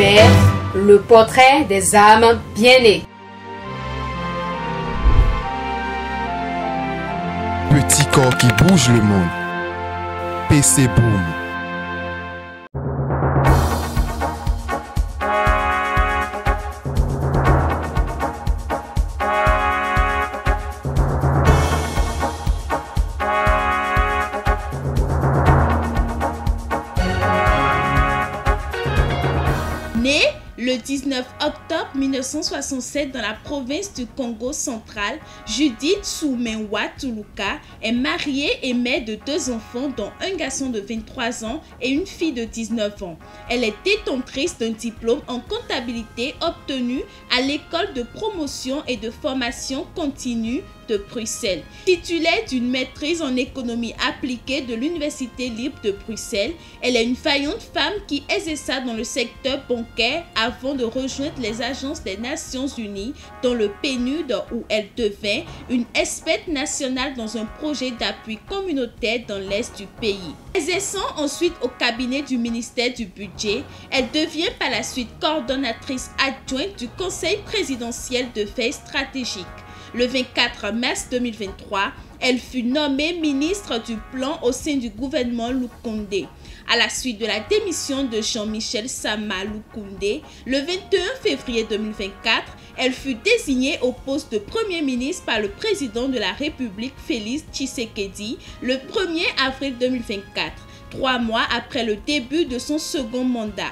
père, le portrait des âmes bien-nées. Petit corps qui bouge le monde. PC Boom. Née le 19 octobre 1967 dans la province du Congo central, Judith Soumenwa Tuluka est mariée et mère de 2 enfants, dont un garçon de 23 ans et une fille de 19 ans. Elle est détentrice d'un diplôme en comptabilité obtenu à l'école de promotion et de formation continue de Bruxelles. Titulaire d'une maîtrise en économie appliquée de l'Université libre de Bruxelles, elle est une vaillante femme qui exerça dans le secteur bancaire avant de rejoindre les agences des Nations Unies dans le PNUD, où elle devint une experte nationale dans un projet d'appui communautaire dans l'est du pays. Exerçant ensuite au cabinet du ministère du Budget, elle devient par la suite coordonnatrice adjointe du Conseil présidentiel de veille stratégique. Le 24 mars 2023, elle fut nommée ministre du Plan au sein du gouvernement Lukonde. À la suite de la démission de Jean-Michel Sama Lukonde, le 21 février 2024, elle fut désignée au poste de Premier ministre par le président de la République Félix Tshisekedi le 1er avril 2024, 3 mois après le début de son second mandat.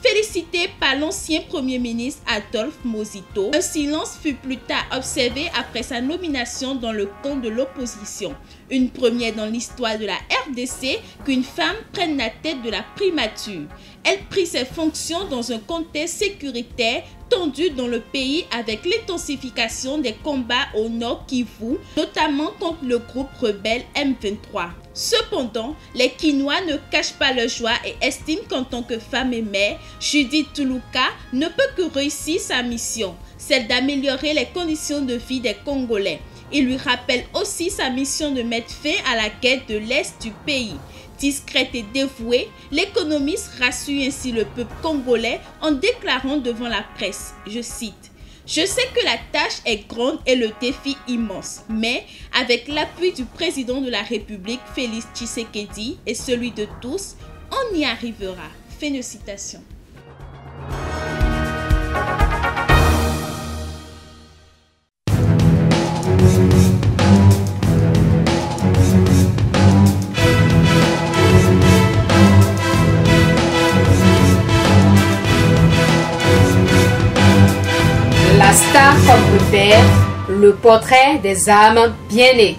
Félicité par l'ancien Premier ministre Adolphe Mozito, un silence fut plus tard observé après sa nomination dans le camp de l'opposition. Une première dans l'histoire de la RDC qu'une femme prenne la tête de la primature. Elle prit ses fonctions dans un contexte sécuritaire tendu dans le pays avec l'intensification des combats au nord Kivu, notamment contre le groupe rebelle M23. Cependant, les Kinois ne cachent pas leur joie et estiment qu'en tant que femme et mère, Judith Tuluka ne peut que réussir sa mission, celle d'améliorer les conditions de vie des Congolais. Il lui rappelle aussi sa mission de mettre fin à la guerre de l'Est du pays. Discrète et dévouée, l'économiste rassure ainsi le peuple congolais en déclarant devant la presse, je cite: « Je sais que la tâche est grande et le défi immense, mais avec l'appui du président de la République, Félix Tshisekedi, et celui de tous, on y arrivera. » Fin de citation. La star comme repère, le portrait des âmes bien-nées.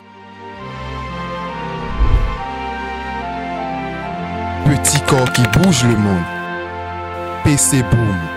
Petit corps qui bouge le monde. PC Boom.